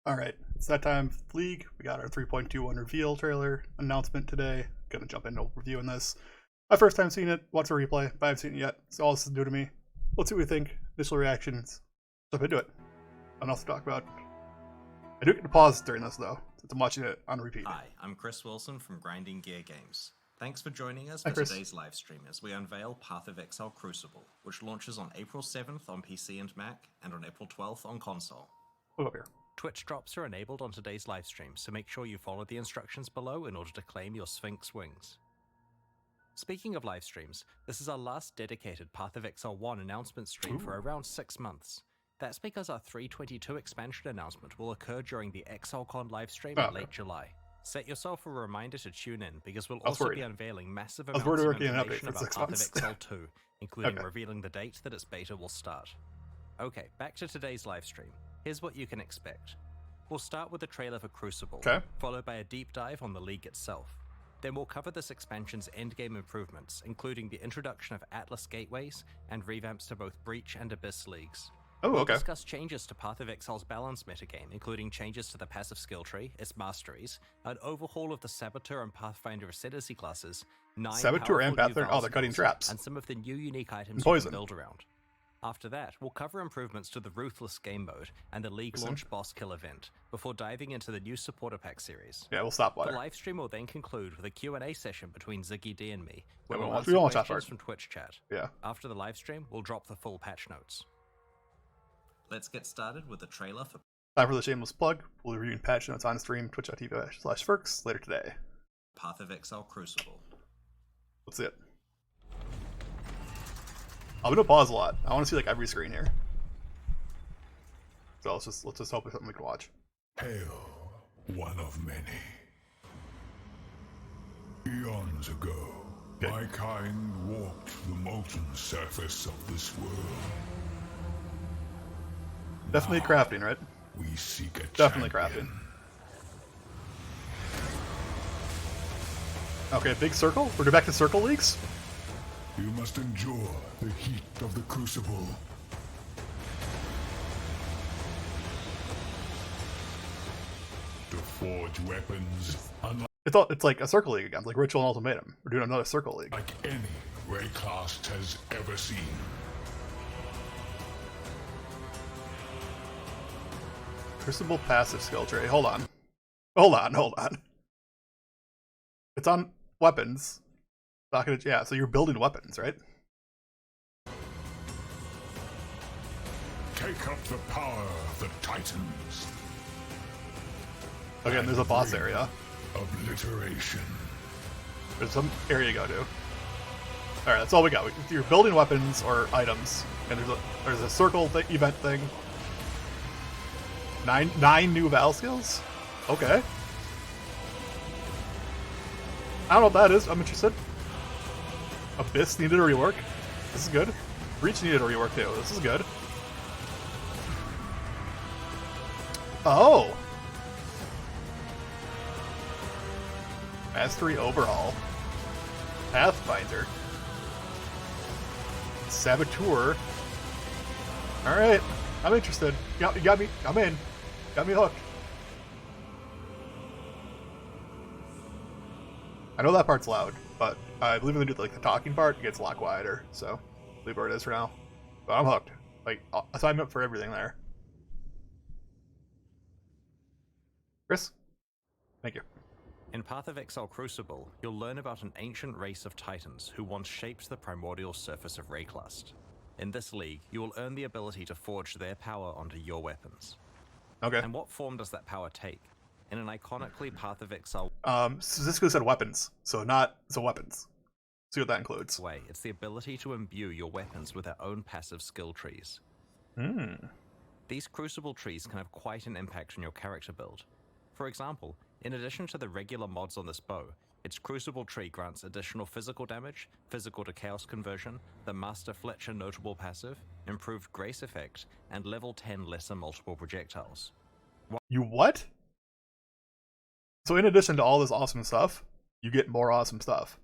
Alright, it's that time for the League. We got our 3.21 reveal trailer announcement today. Gonna jump into reviewing this. My first time seeing it, watch a replay, but I haven't seen it yet, so all this is new to me. Let's see what we think. Initial reactions. Jump into it. Nothing else to talk about. I do get to pause during this though, since I'm watching it on repeat. Hi, I'm Chris Wilson from Grinding Gear Games. Thanks for joining us Hi, for Chris. today's live stream as we unveil Path of Exile Crucible, which launches on April 7th on PC and Mac, and on April 12th on console. Look up here. Twitch drops are enabled on today's live stream, so make sure you follow the instructions below in order to claim your Sphinx wings. Speaking of live streams, this is our last dedicated Path of Exile 1 announcement stream for around 6 months. That's because our 3.22 expansion announcement will occur during the ExileCon livestream in late July. Set yourself a reminder to tune in, because we'll also be unveiling massive amounts of information about Path of Exile 2, including revealing the date that its beta will start. Okay, back to today's live stream. Here's what you can expect. We'll start with a trailer for Crucible, followed by a deep dive on the League itself. Then we'll cover this expansion's endgame improvements, including the introduction of Atlas gateways and revamps to both Breach and Abyss leagues. We'll discuss changes to Path of Exile's balance metagame, including changes to the passive skill tree, its Masteries, an overhaul of the Saboteur and Pathfinder Ascendancy classes, 9 Saboteur and powerful new Pathfinder, they're cutting traps. and some of the new unique items you Poison. can build around. After that, we'll cover improvements to the Ruthless game mode and the League launch boss kill event, before diving into the new Supporter Pack series. Yeah, we'll stop The there. livestream will then conclude with a Q&A session between Ziggy D and me, where Yeah, we'll we answer won't chat questions first. from Twitch chat. Yeah. After the livestream, we'll drop the full patch notes. Let's get started with the trailer for Time for the shameless plug. We'll be reviewing patch notes on stream, twitch.tv/Ferks, later today. Path of Exile Crucible. Let's see it. I'm gonna pause a lot. I want to see like every screen here. So let's just hope it's something we can watch. Hail, one of many. Eons ago, my kind walked the molten surface of this world. Definitely crafting, right? We seek a Definitely champion. crafting. Okay, big circle? We're back to circle leagues? You must endure the heat of the Crucible. To forge weapons unlike It's like a circle league again, like Ritual and Ultimatum. We're doing another circle league. any Raycast has ever seen. Crucible passive skill tree. Hold on. Hold on. It's on weapons. Yeah, so you're building weapons, right? Take up the power of the Titans. Okay, and there's a boss area. Obliteration. There's some area to go to. Alright, that's all we got. You're building weapons or items. And there's a circle event thing. Nine new battle skills? Okay. I don't know what that is. I'm interested. Abyss needed a rework. This is good. Breach needed a rework too. This is good. Oh! Mastery overhaul. Pathfinder. Saboteur. Alright. I'm interested. You got me. I'm in. Got me hooked. I know that part's loud, but I believe when they do like the talking part, it gets a lot quieter. So, leave where it is for now. But I'm hooked. Like, I signed up for everything there. Chris? Thank you. In Path of Exile Crucible, you'll learn about an ancient race of titans who once shaped the primordial surface of Rayclust. In this league, you will earn the ability to forge their power onto your weapons. Okay. And what form does that power take? In an iconically Path of Exile So this said weapons, so weapons. See what that includes. way, it's the ability to imbue your weapons with their own passive skill trees. These Crucible trees can have quite an impact on your character build. For example, in addition to the regular mods on this bow, its Crucible tree grants additional physical damage, physical to chaos conversion, the Master Fletcher notable passive, improved grace effect, and level 10 lesser multiple projectiles. You what? So in addition to all this awesome stuff, you get more awesome stuff.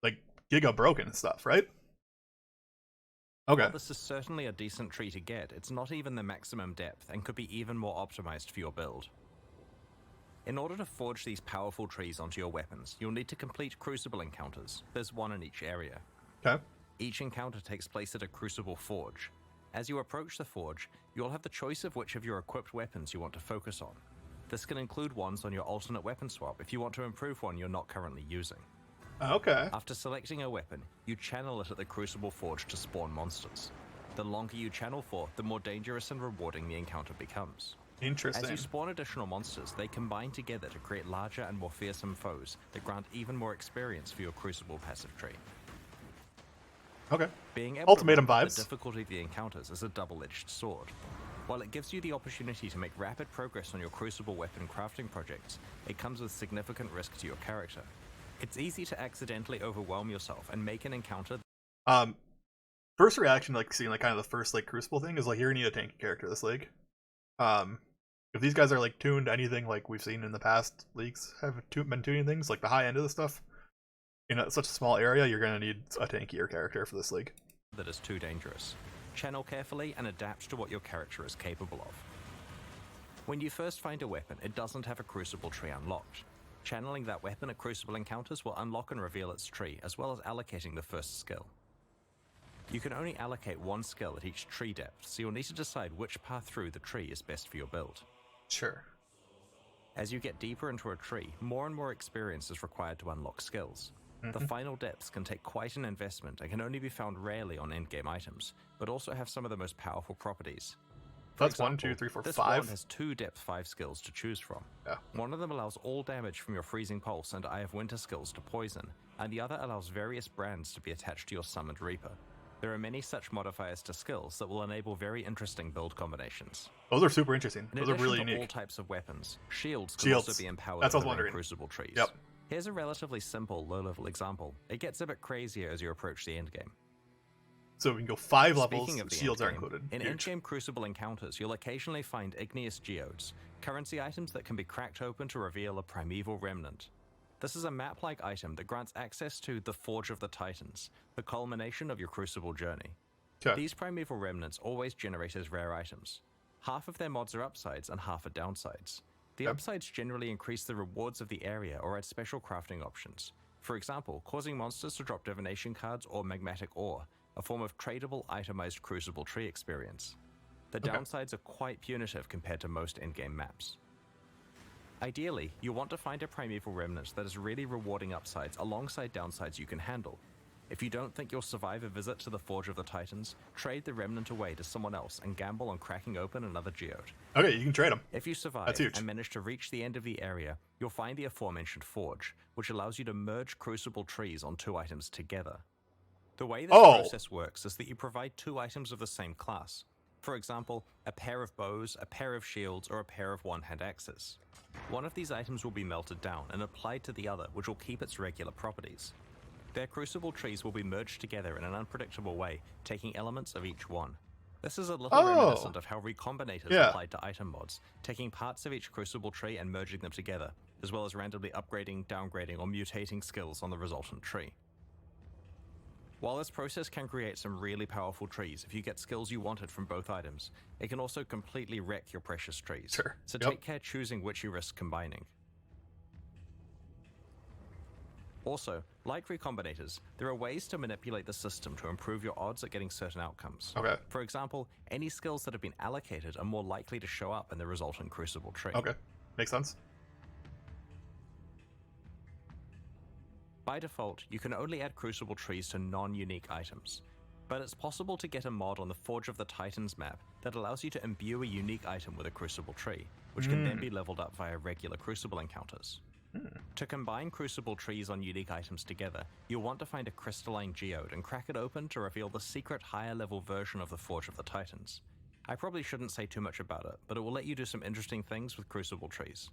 Like Giga Broken stuff, right? Okay. While this is certainly a decent tree to get, it's not even the maximum depth and could be even more optimized for your build. In order to forge these powerful trees onto your weapons, you'll need to complete Crucible encounters. There's one in each area. Okay. Each encounter takes place at a Crucible forge. As you approach the forge, you'll have the choice of which of your equipped weapons you want to focus on. This can include ones on your alternate weapon swap if you want to improve one you're not currently using. Okay. After selecting a weapon, you channel it at the Crucible forge to spawn monsters. The longer you channel for, the more dangerous and rewarding the encounter becomes. Interesting. As you spawn additional monsters, they combine together to create larger and more fearsome foes that grant even more experience for your Crucible passive tree. Okay. Being able Ultimatum to ramp up vibes. the difficulty of the encounters is a double-edged sword. While it gives you the opportunity to make rapid progress on your Crucible weapon crafting projects, it comes with significant risk to your character. It's easy to accidentally overwhelm yourself and make an encounter. First reaction, like seeing like kind of the first like Crucible thing, is like you're gonna need a tanky character this league. If these guys are like tuned to anything like we've seen in the past leagues have been tuning things, like the high end of the stuff, in such a small area, you're gonna need a tankier character for this league. That is too dangerous. Channel carefully and adapt to what your character is capable of. When you first find a weapon, it doesn't have a Crucible tree unlocked. Channeling that weapon at Crucible encounters will unlock and reveal its tree, as well as allocating the first skill. You can only allocate one skill at each tree depth, so you'll need to decide which path through the tree is best for your build. Sure. As you get deeper into a tree, more and more experience is required to unlock skills. The final depths can take quite an investment and can only be found rarely on endgame items, but also have some of the most powerful properties. For That's example, 1, 2, 3, 4, this 5. wand has 2 depth 5 skills to choose from. Yeah. One of them allows all damage from your Freezing Pulse and Eye of Winter skills to poison, and the other allows various brands to be attached to your Summoned Reaper. There are many such modifiers to skills that will enable very interesting build combinations. Those are super interesting. In Those are addition really to all unique. types of weapons, shields can also be empowered That's what I was within wondering. Crucible trees. Yep. Here's a relatively simple low-level example. It gets a bit crazier as you approach the endgame. So we can go 5 levels. Speaking of the Shields are endgame, included. in Huge. endgame Crucible encounters, you'll occasionally find igneous geodes, currency items that can be cracked open to reveal a primeval remnant. This is a map-like item that grants access to the Forge of the Titans, the culmination of your Crucible journey. Okay. These primeval remnants always generate as rare items. Half of their mods are upsides and half are downsides. The upsides generally increase the rewards of the area or add special crafting options. For example, causing monsters to drop divination cards or magmatic ore, a form of tradable itemized Crucible tree experience. The downsides are quite punitive compared to most endgame maps. Ideally, you want to find a primeval remnant that is really rewarding upsides alongside downsides you can handle. If you don't think you'll survive a visit to the Forge of the Titans, trade the remnant away to someone else and gamble on cracking open another geode. Okay, you can trade them. If you survive That's huge. and manage to reach the end of the area, you'll find the aforementioned forge, which allows you to merge Crucible trees on 2 items together. The way this process works is that you provide 2 items of the same class. For example, a pair of bows, a pair of shields, or a pair of one-hand axes. One of these items will be melted down and applied to the other, which will keep its regular properties. Their Crucible trees will be merged together in an unpredictable way, taking elements of each one. This is a little reminiscent of how recombinators applied to item mods, taking parts of each Crucible tree and merging them together, as well as randomly upgrading, downgrading, or mutating skills on the resultant tree. While this process can create some really powerful trees if you get skills you wanted from both items, it can also completely wreck your precious trees. Sure. So take care choosing which you risk combining. Also, like recombinators, there are ways to manipulate the system to improve your odds at getting certain outcomes. Okay. For example, any skills that have been allocated are more likely to show up in the resultant Crucible tree. Okay. Makes sense. By default, you can only add Crucible trees to non-unique items, but it's possible to get a mod on the Forge of the Titans map that allows you to imbue a unique item with a Crucible tree, which can then be leveled up via regular Crucible encounters. To combine Crucible trees on unique items together, you'll want to find a crystalline geode and crack it open to reveal the secret higher level version of the Forge of the Titans. I probably shouldn't say too much about it, but it will let you do some interesting things with Crucible trees.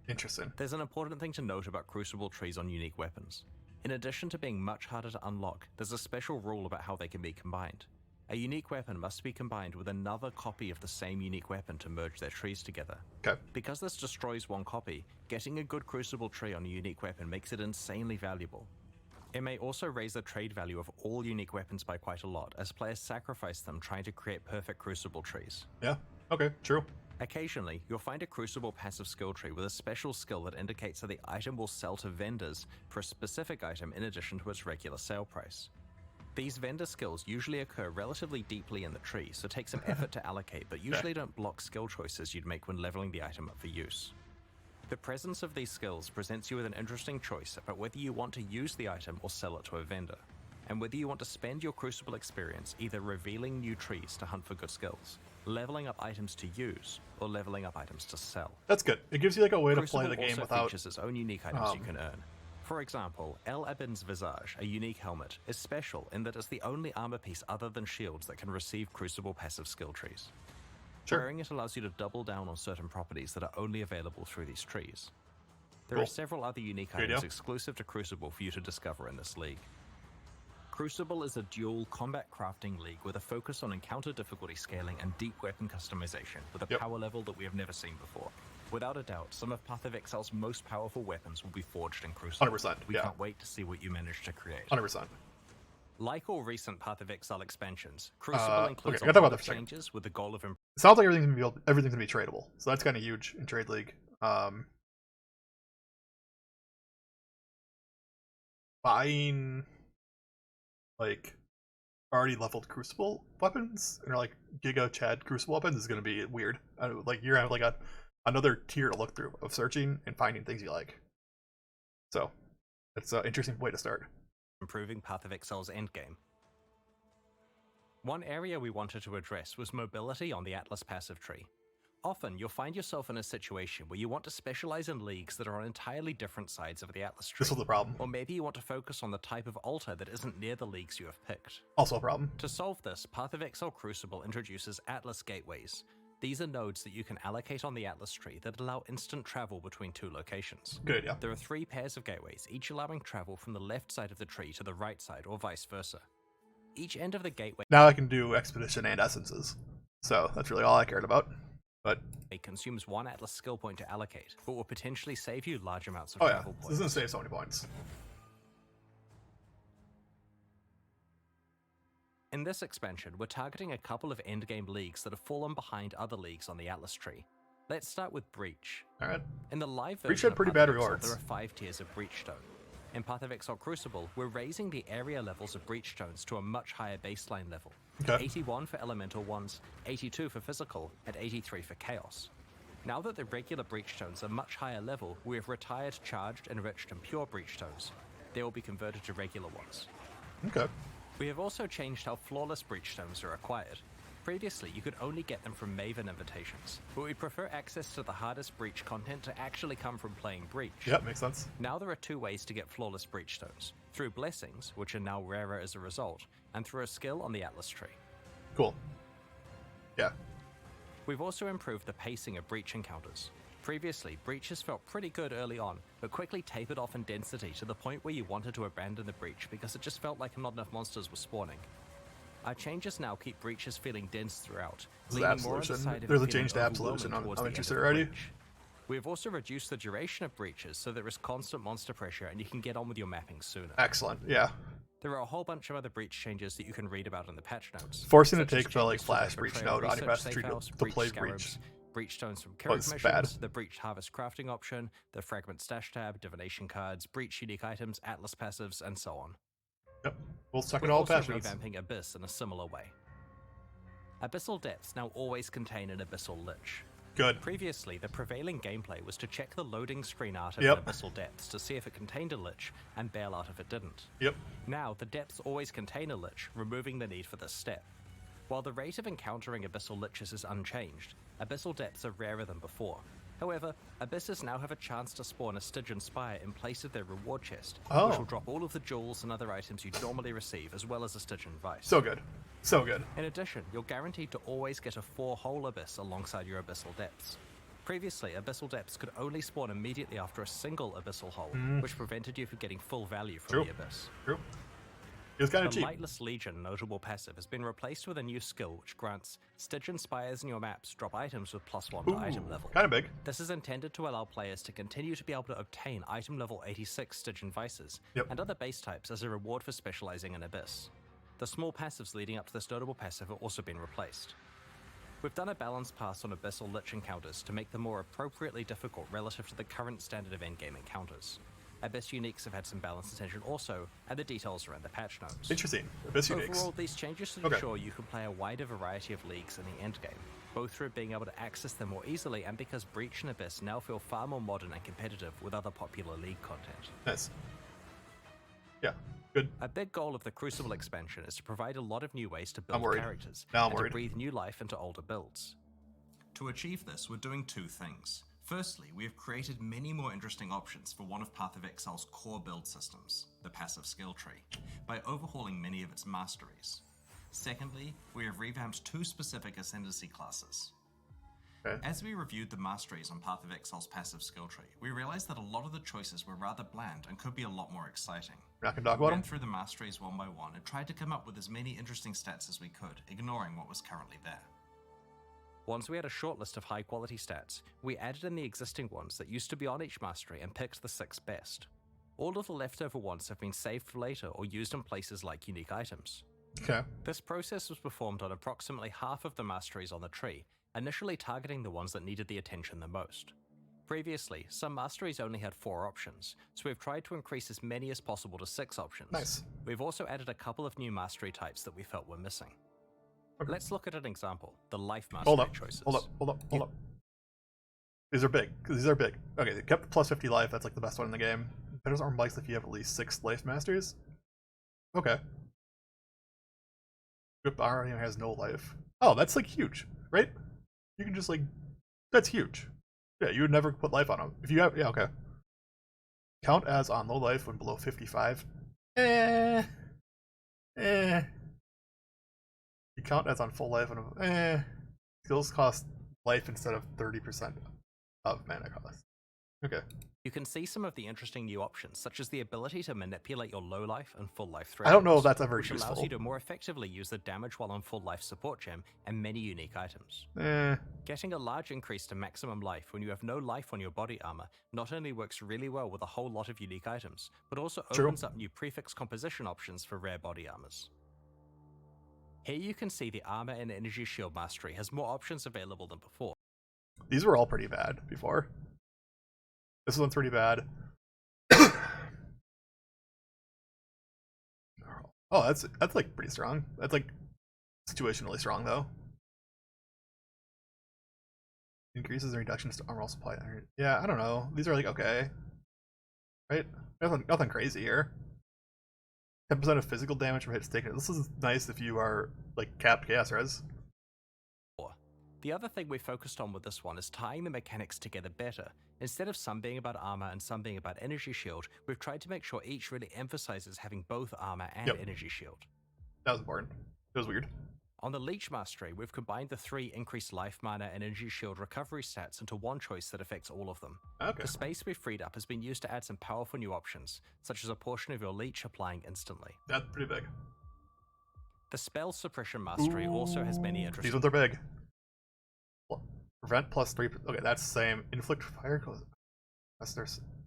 Interesting. There's an important thing to note about Crucible trees on unique weapons. In addition to being much harder to unlock, there's a special rule about how they can be combined. A unique weapon must be combined with another copy of the same unique weapon to merge their trees together. Okay. Because this destroys one copy, getting a good Crucible tree on a unique weapon makes it insanely valuable. It may also raise the trade value of all unique weapons by quite a lot, as players sacrifice them trying to create perfect Crucible trees. Yeah, okay, true. Occasionally, you'll find a Crucible passive skill tree with a special skill that indicates that the item will sell to vendors for a specific item in addition to its regular sale price. These vendor skills usually occur relatively deeply in the tree, so take some effort to allocate, but usually don't block skill choices you'd make when leveling the item up for use. The presence of these skills presents you with an interesting choice about whether you want to use the item or sell it to a vendor, and whether you want to spend your Crucible experience either revealing new trees to hunt for good skills, leveling up items to use, or leveling up items to sell. That's good. It gives you like a way to Crucible play the game also without... features its own unique items you can earn. For example, El Abin's Visage, a unique helmet, is special in that it's the only armor piece other than shields that can receive Crucible passive skill trees. Sure. Wearing it allows you to double down on certain properties that are only available through these trees. There Cool. are several other unique Good items deal. exclusive to Crucible for you to discover in this league. Crucible is a dual combat crafting league with a focus on encounter difficulty scaling and deep weapon customization with a Yep. power level that we have never seen before. Without a doubt, some of Path of Exile's most powerful weapons will be forged in Crucible. 100%, We yeah. can't wait to see what you manage to create. 100%. Like all recent Path of Exile expansions, Crucible okay, includes I a gotta talk lot about of this for a second. changes with the goal of It sounds like everything's gonna be tradable, so that's kind of huge in Trade League. Buying like already leveled Crucible weapons or like Giga Chad Crucible weapons is gonna be weird. Like you're gonna have like another tier to look through of searching and finding things you like. So it's an interesting way to start. improving Path of Exile's endgame. One area we wanted to address was mobility on the Atlas passive tree. Often, you'll find yourself in a situation where you want to specialize in leagues that are on entirely different sides of the Atlas tree. This was the problem. Or maybe you want to focus on the type of altar that isn't near the leagues you have picked. Also a problem. To solve this, Path of Exile Crucible introduces Atlas gateways. These are nodes that you can allocate on the Atlas tree that allow instant travel between two locations. Good, yeah. There are 3 pairs of gateways, each allowing travel from the left side of the tree to the right side, or vice versa. Each end of the gateway Now I can do Expedition and Essences. So that's really all I cared about. But consumes 1 Atlas skill point to allocate, but will potentially save you large amounts of oh yeah, travel this points. doesn't save so many points. In this expansion, we're targeting a couple of endgame leagues that have fallen behind other leagues on the Atlas tree. Let's start with Breach. Alright. In the live Breach version had of pretty Path bad of Exile, rewards. there are 5 tiers of Breachstone. In Path of Exile Crucible, we're raising the area levels of Breachstones to a much higher baseline level. Okay. 81 for elemental ones, 82 for physical, and 83 for chaos. Now that the regular Breachstones are much higher level, we have retired charged, enriched, and pure Breachstones. They will be converted to regular ones. Okay. We have also changed how flawless Breachstones are acquired. Previously, you could only get them from Maven invitations, but we prefer access to the hardest Breach content to actually come from playing Breach. Yep, makes sense. Now there are 2 ways to get flawless Breachstones. Through Blessings, which are now rarer as a result, and through a skill on the Atlas tree. Cool. Yeah. We've also improved the pacing of Breach encounters. Previously, Breaches felt pretty good early on, but quickly tapered off in density to the point where you wanted to abandon the Breach because it just felt like not enough monsters were spawning. Our changes now keep Breaches feeling dense throughout, This is leaning more on the Absolution. side of There's it a feeling change to Absolution. overwhelming towards I'm the end interested of the already. Breach. We have also reduced the duration of Breaches so there is constant monster pressure and you can get on with your mapping sooner. Excellent. Yeah. There are a whole bunch of other Breach changes that you can read about in the patch notes. Forcing to such as take the like changes to flash Breach Betrayal node on your Research best tree Safe House, to play Scarabs, Breach. Breachstones from Courage Was missions, bad. the Breach Harvest crafting option, the Fragment Stash tab, Divination cards, Breach unique items, Atlas passives, and so on. Yep. We'll suck We're it all also patch notes. revamping Abyss in a similar way. Abyssal Depths now always contain an Abyssal Lich. Good. Previously, the prevailing gameplay was to check the loading screen art of Yep. an Abyssal Depths to see if it contained a Lich, and bail out if it didn't. Yep. Now, the depths always contain a Lich, removing the need for this step. While the rate of encountering Abyssal Liches is unchanged, Abyssal Depths are rarer than before. However, Abysses now have a chance to spawn a Stygian Spire in place of their reward chest, Oh. which will drop all of the jewels and other items you normally receive, as well as a Stygian Vice. So good. So good. In addition, you're guaranteed to always get a 4-hole Abyss alongside your Abyssal Depths. Previously, Abyssal Depths could only spawn immediately after a single Abyssal Hole, which prevented you from getting full value from True. the Abyss. True. It was kind of The cheap. Lightless Legion notable passive has been replaced with a new skill which grants Stygian Spires in your maps drop items with +1 to item level. Kind of big. This is intended to allow players to continue to be able to obtain item level 86 Stygian Vices and other base types as a reward for specializing in Abyss. The small passives leading up to this notable passive have also been replaced. We've done a balanced pass on Abyssal Lich encounters to make them more appropriately difficult relative to the current standard of endgame encounters. Abyss uniques have had some balance attention also, and the details are in the patch notes. Interesting. Abyss uniques. Overall, these changes should ensure you can play a wider variety of leagues in the endgame, both through being able to access them more easily and because Breach and Abyss now feel far more modern and competitive with other popular league content. Nice. Yeah, good. A big goal of the Crucible expansion is to provide a lot of new ways to build characters Now I'm and worried. to breathe new life into older builds. To achieve this, we're doing two things. Firstly, we have created many more interesting options for one of Path of Exile's core build systems, the passive skill tree, by overhauling many of its masteries. Secondly, we have revamped two specific Ascendancy classes. Okay. As we reviewed the masteries on Path of Exile's passive skill tree, we realized that a lot of the choices were rather bland and could be a lot more exciting. We're not going to talk We about ran them? through the masteries one by one and tried to come up with as many interesting stats as we could, ignoring what was currently there. Once we had a short list of high-quality stats, we added in the existing ones that used to be on each mastery and picked the 6 best. All of the leftover ones have been saved for later or used in places like unique items. Okay. This process was performed on approximately half of the masteries on the tree, initially targeting the ones that needed the attention the most. Previously, some masteries only had 4 options, so we've tried to increase as many as possible to 6 options. Nice. We've also added a couple of new mastery types that we felt were missing. Okay. Let's look at an example, the life mastery Hold up. choices. Hold up. These are big. Okay, they kept the plus 50 life. That's like the best one in the game. Betters arm bikes if you have at least 6 life masters. Okay. Grip already has no life. Oh, that's like huge, right? You can just like, that's huge. Yeah, you would never put life on them. If you have, yeah, okay. Count as on low life when below 55. You count as on full life when skills cost life instead of 30% of mana cost. Okay. You can see some of the interesting new options, such as the ability to manipulate your low life and full life thresholds. I don't know if that's ever which allows useful. you to more effectively use the damage while on full life support gem and many unique items. Getting a large increase to maximum life when you have no life on your body armor not only works really well with a whole lot of unique items, but also opens up new prefix composition options for rare body armors. Here you can see the armor and energy shield mastery has more options available than before. These were all pretty bad before. This one's pretty bad. Oh, that's like pretty strong. That's like situationally strong though. Increases and reductions to armor supply. Yeah, I don't know. These are like okay, right? Nothing crazy here. 10% of physical damage from hits taken. This is nice if you are like capped chaos res. The other thing we focused on with this one is tying the mechanics together better. Instead of some being about armor and some being about energy shield, we've tried to make sure each really emphasizes having both armor and energy shield. That was important. It was weird. On the Leech Mastery, we've combined the 3 increased life mana and energy shield recovery stats into one choice that affects all of them. Okay. The space we've freed up has been used to add some powerful new options, such as a portion of your Leech applying instantly. That's pretty big. The Spell Suppression Mastery also has many interesting... These ones are big. Prevent plus 3. Okay, that's the same. Inflict fire.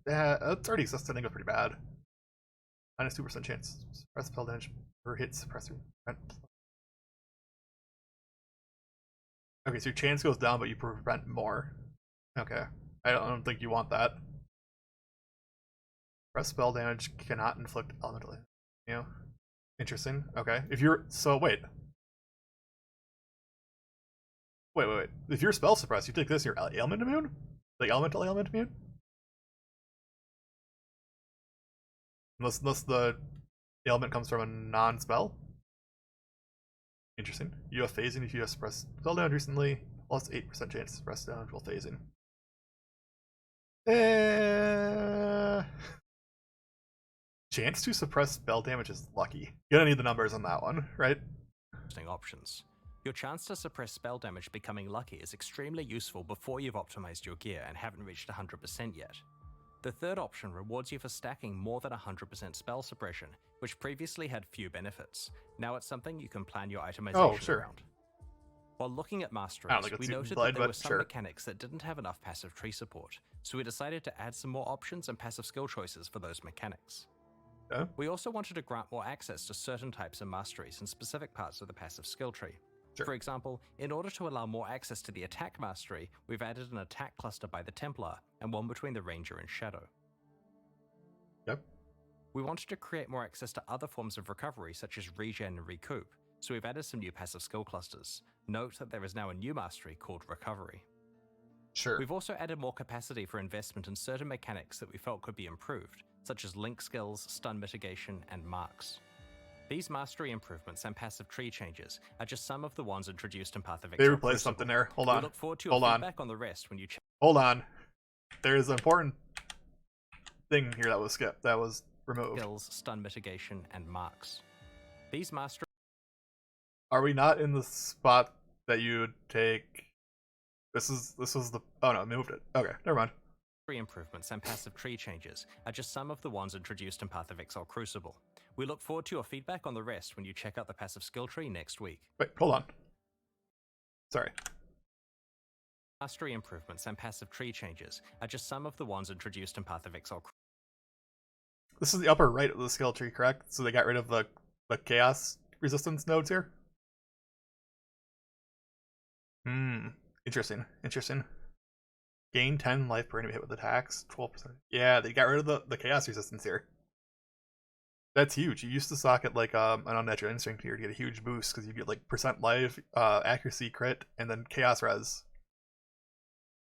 Yeah, that's already existing. Pretty bad. Minus 2% chance. Suppress spell damage per hit. Suppress prevent. Okay, so your chance goes down, but you prevent more. Okay, I don't think you want that. Press spell damage cannot inflict elemental. You know, interesting. Okay, if you're wait. If you're spell suppressed, you take this. You're ailment immune, like elemental ailment immune. Unless the ailment comes from a non-spell. Interesting. You have phasing if you have suppressed spell damage recently. Plus 8% chance to suppress damage while phasing. Chance to suppress spell damage is lucky. You're gonna need the numbers on that one, right? Options. Your chance to suppress spell damage becoming lucky is extremely useful before you've optimized your gear and haven't reached 100% yet. The third option rewards you for stacking more than 100% spell suppression, which previously had few benefits. Now it's something you can plan your itemization around. While looking at Masteries, we noted that there were some mechanics that didn't have enough passive tree support, so we decided to add some more options and passive skill choices for those mechanics. Yeah. We also wanted to grant more access to certain types of Masteries in specific parts of the passive skill tree. Sure. For example, in order to allow more access to the attack mastery, we've added an attack cluster by the Templar and one between the Ranger and Shadow. Yep. We wanted to create more access to other forms of recovery such as regen and recoup, so we've added some new passive skill clusters. Note that there is now a new mastery called Recovery. Sure. We've also added more capacity for investment in certain mechanics that we felt could be improved, such as link skills, stun mitigation, and marks. These mastery improvements and passive tree changes are just some of the ones introduced in Path of Exile. They replaced something there. Hold on. We look forward to your feedback on the rest when you check. Hold on. There's an important thing here that was skipped. That was removed. Skills, stun mitigation, and marks. These mastery. Are we not in the spot that you would take? This was the. Oh no, I moved it. Okay, never mind. Improvements and passive tree changes are just some of the ones introduced in Path of Exile Crucible. We look forward to your feedback on the rest when you check out the passive skill tree next week. Wait, hold on. Sorry. Mastery improvements and passive tree changes are just some of the ones introduced in Path of Exile. This is the upper right of the skill tree, correct? So they got rid of the chaos resistance nodes here? Interesting. Gain 10 life per enemy hit with attacks, 12%. Yeah, they got rid of the chaos resistance here. That's huge. You used to socket like an unnatural instinct here to get a huge boost because you get like percent life, accuracy, crit, and then chaos res.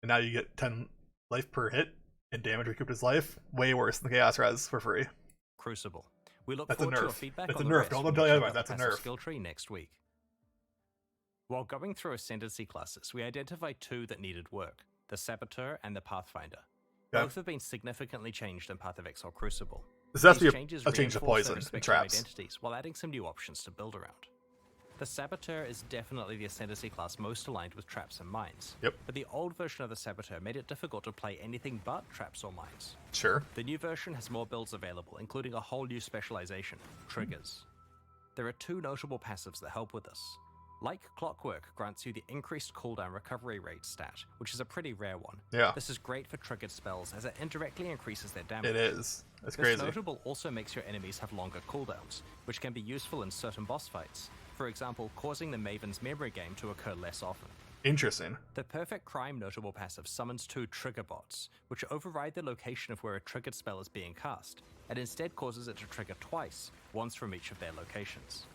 And now you get 10 life per hit and damage recouped as life. Way worse than the chaos res for free. Crucible. We look That's forward a nerf. to your feedback That's on a the nerf. rest Don't when tell you you check otherwise. out the That's a passive nerf. skill tree next week. While going through Ascendancy classes, we identified two that needed work: the Saboteur and the Pathfinder. Yeah. Both have been significantly changed in Path of Exile Crucible. This has These to be changes a change to reinforce their poison and respective traps. identities while adding some new options to build around. The Saboteur is definitely the Ascendancy class most aligned with traps and mines. Yep. But the old version of the Saboteur made it difficult to play anything but traps or mines. Sure. The new version has more builds available, including a whole new specialization, triggers. There are two notable passives that help with this. Like Clockwork grants you the increased cooldown recovery rate stat, which is a pretty rare one. Yeah. This is great for triggered spells as it indirectly increases their damage. It is. That's This crazy. notable also makes your enemies have longer cooldowns, which can be useful in certain boss fights. For example, causing the Maven's memory game to occur less often. Interesting. The Perfect Crime notable passive summons two trigger bots, which override the location of where a triggered spell is being cast, and instead causes it to trigger twice, once from each of their locations.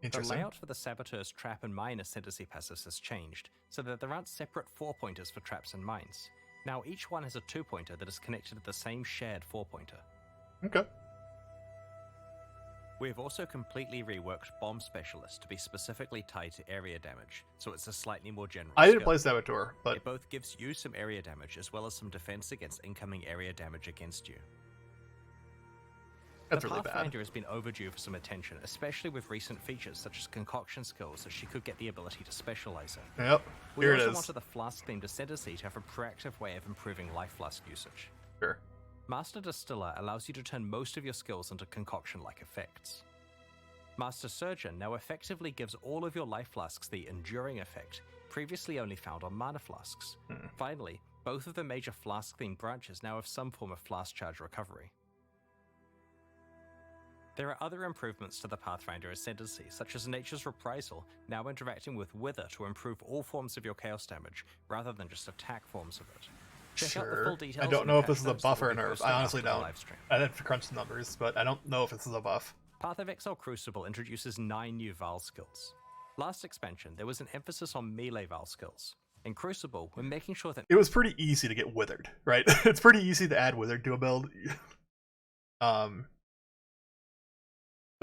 The Interesting. layout for the Saboteur's Trap and Mine Ascendancy passives has changed, so that there aren't separate 4-pointers for traps and mines. Now each one has a 2-pointer that is connected to the same shared 4-pointer. Okay. We have also completely reworked Bomb Specialist to be specifically tied to area damage, so it's a slightly more general I didn't skill. play Saboteur, but It both gives you some area damage as well as some defense against incoming area damage against you. that's The really bad. Pathfinder has been overdue for some attention, especially with recent features such as concoction skills that she could get the ability to specialize in. Yep. We Here it also is. wanted the Flask-themed Ascendancy to have a proactive way of improving life flask usage. Sure. Master Distiller allows you to turn most of your skills into concoction-like effects. Master Surgeon now effectively gives all of your life flasks the Enduring effect, previously only found on mana flasks. Finally, both of the major flask-themed branches now have some form of flask charge recovery. There are other improvements to the Pathfinder Ascendancy, such as Nature's Reprisal, now interacting with Wither to improve all forms of your chaos damage, rather than just attack forms of it. Check out the full Sure. details I don't in know the if this patch is a notes that buff or will a be nerf. posted I honestly after the don't. live stream. I'd have to crunch the numbers, but I don't know if this is a buff. Path of Exile Crucible introduces 9 new Val skills. Last expansion, there was an emphasis on melee Val skills. In Crucible, we're making sure that It was pretty easy to get withered, right? It's pretty easy to add withered to a build. I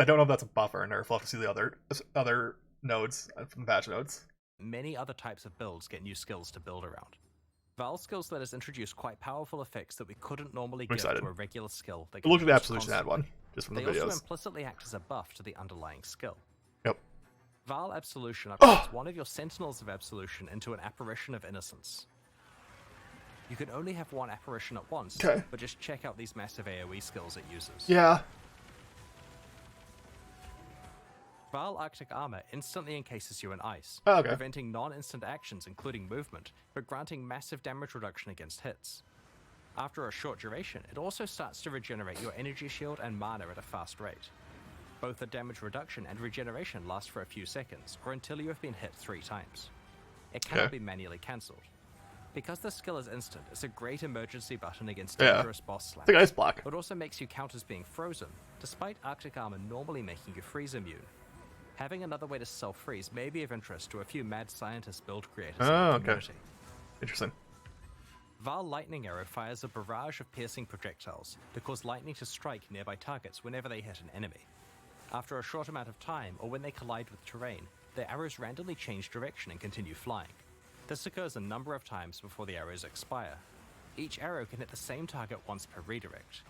don't know if that's a buff or a nerf. We'll have to see the other nodes from the patch notes. many other types of builds get new skills to build around. Val skills let us introduce quite powerful effects that we couldn't normally give excited. to a regular skill. That Look at the can Absolution add one, just from the They also videos. implicitly act as a buff to the underlying skill. Yep. Val Absolution upgrades one of your Sentinels of Absolution into an Apparition of Innocence. You can only have one apparition at once, Okay. but just check out these massive AoE skills it uses. Yeah. Val Arctic Armor instantly encases you in ice, Oh, okay. preventing non-instant actions including movement, but granting massive damage reduction against hits. After a short duration, it also starts to regenerate your energy shield and mana at a fast rate. Both the damage reduction and regeneration last for a few seconds, or until you have been hit 3 times. It cannot be manually cancelled. Because the skill is instant, it's a great emergency button against dangerous boss slams. It's like ice block. It also makes you count as being frozen, despite Arctic Armor normally making you freeze immune. Having another way to self-freeze may be of interest to a few mad scientist build creators in the community. Interesting. Val Lightning Arrow fires a barrage of piercing projectiles that cause lightning to strike nearby targets whenever they hit an enemy. After a short amount of time, or when they collide with terrain, the arrows randomly change direction and continue flying. This occurs a number of times before the arrows expire. Each arrow can hit the same target once per redirect.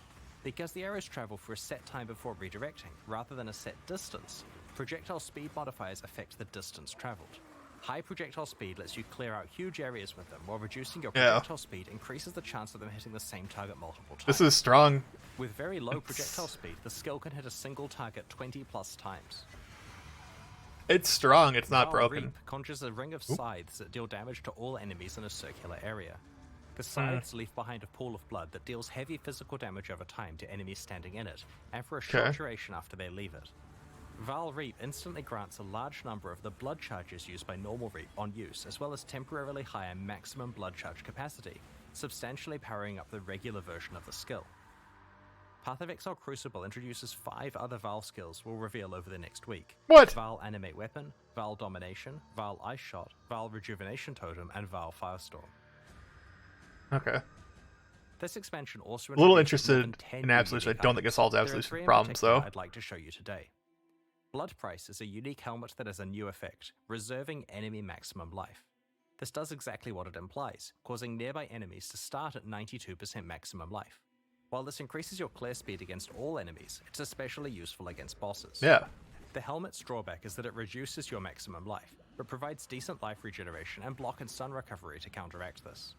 Because the arrows travel for a set time before redirecting, rather than a set distance, projectile speed modifiers affect the distance traveled. High projectile speed lets you clear out huge areas with them, while reducing your projectile speed increases the chance of them hitting the same target multiple times. This is strong. With very low projectile speed, the skill can hit a single target 20 plus times. It's strong, it's not broken. Reap conjures a ring of scythes that deal damage to all enemies in a circular area. The scythes leave behind a pool of blood that deals heavy physical damage over time to enemies standing in it, and for a short duration after they leave it. Val Reap instantly grants a large number of the blood charges used by normal Reap on use, as well as temporarily higher maximum blood charge capacity, substantially powering up the regular version of the skill. Path of Exile Crucible introduces 5 other Val skills we'll reveal over the next week. What? Val Animate Weapon, Val Domination, Val Ice Shot, Val Rejuvenation Totem, and Val Firestorm. Okay. This expansion also A little introduces more interested than 10 in new Absolution. I unique don't think it items. solves There are Absolution's 3 in problems, particular though. I'd like to show you today. Blood Price is a unique helmet that has a new effect, reserving enemy maximum life. This does exactly what it implies, causing nearby enemies to start at 92% maximum life. While this increases your clear speed against all enemies, it's especially useful against bosses. Yeah. The helmet's drawback is that it reduces your maximum life, but provides decent life regeneration and block and stun recovery to counteract this.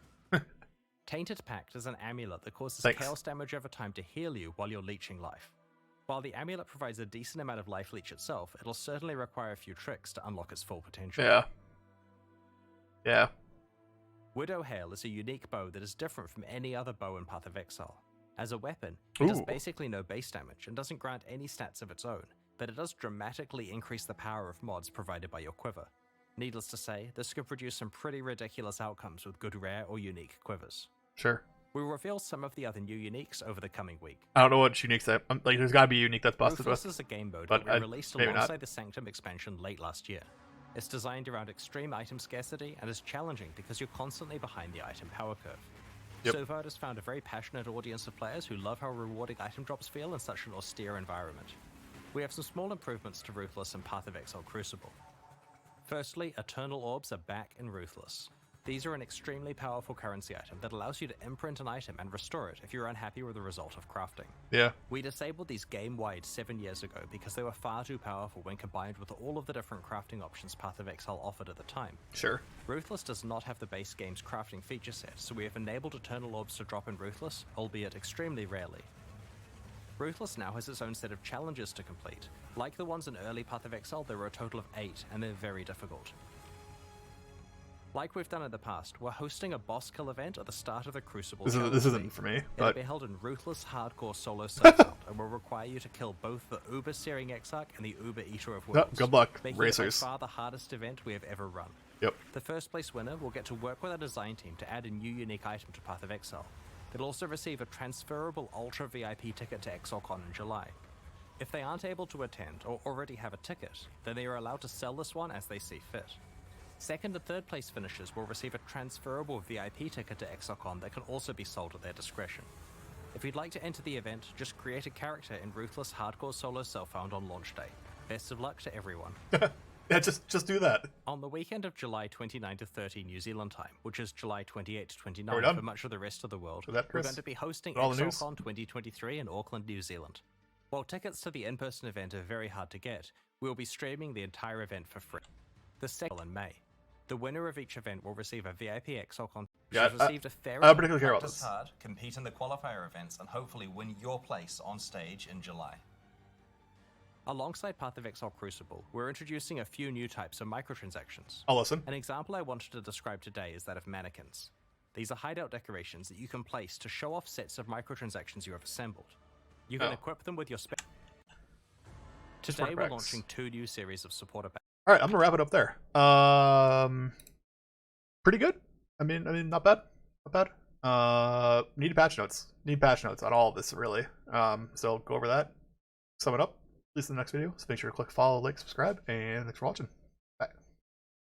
Tainted Pact is an amulet that causes chaos damage over time to heal you while you're leeching life. While the amulet provides a decent amount of life leech itself, it'll certainly require a few tricks to unlock its full potential. Yeah. Yeah. Widow Hail is a unique bow that is different from any other bow in Path of Exile. As a weapon, it does basically no base damage and doesn't grant any stats of its own, but it does dramatically increase the power of mods provided by your quiver. Needless to say, this could produce some pretty ridiculous outcomes with good rare or unique quivers. Sure. We'll reveal some of the other new uniques over the coming week. I don't know what unique that like. There's got to be a unique that's busted Ruthless with. is a game mode but that we released maybe alongside not. the Sanctum expansion late last year. It's designed around extreme item scarcity and is challenging because you're constantly behind the item power curve. Yep. So far, it has found a very passionate audience of players who love how rewarding item drops feel in such an austere environment. We have some small improvements to Ruthless and Path of Exile Crucible. Firstly, Eternal Orbs are back in Ruthless. These are an extremely powerful currency item that allows you to imprint an item and restore it if you're unhappy with the result of crafting. Yeah. We disabled these game-wide 7 years ago because they were far too powerful when combined with all of the different crafting options Path of Exile offered at the time. Sure. Ruthless does not have the base game's crafting feature set, so we have enabled Eternal Orbs to drop in Ruthless, albeit extremely rarely. Ruthless now has its own set of challenges to complete. Like the ones in early Path of Exile, there were a total of 8, and they're very difficult. Like we've done in the past, we're hosting a boss kill event at the start of the Crucible. This isn't for me, It'll but be held in Ruthless Hardcore Solo Self-Out, and will require you to kill both the Uber Searing Exarch and the Uber Eater of Worlds. good luck, making racers. it by far the hardest event we have ever run. Yep. The first place winner will get to work with our design team to add a new unique item to Path of Exile. They'll also receive a transferable Ultra VIP ticket to ExileCon in July. If they aren't able to attend or already have a ticket, then they are allowed to sell this one as they see fit. Second and third place finishers will receive a transferable VIP ticket to ExileCon that can also be sold at their discretion. If you'd like to enter the event, just create a character in Ruthless Hardcore Solo Self-Found on launch day. Best of luck to everyone. Yeah, just do that. On the weekend of July 29 to 30 New Zealand time, which is July 28 to Are 29 we done? for much of the rest of the world, Is that, we're Chris? going to be hosting All the news? ExileCon 2023 in Auckland, New Zealand. While tickets to the in-person event are very hard to get, we'll be streaming the entire event for free. The second in May. The winner of each event will receive a VIP Exile contest. Yeah, She's received a fair I don't particularly care about Practice this. hard, compete in the qualifier events, and hopefully win your place on stage in July. Alongside Path of Exile Crucible, we're introducing a few new types of microtransactions. I'll listen. An example I wanted to describe today is that of mannequins. These are hideout decorations that you can place to show off sets of microtransactions you have assembled. You can equip them with your spec. Today we're launching 2 new series of supporter packs. All right, I'm gonna wrap it up there. Pretty good. I mean, not bad. Not bad. Need patch notes. Need patch notes on all of this, really. So go over that, sum it up, at least in the next video. So make sure to click follow, like, subscribe, and thanks for watching.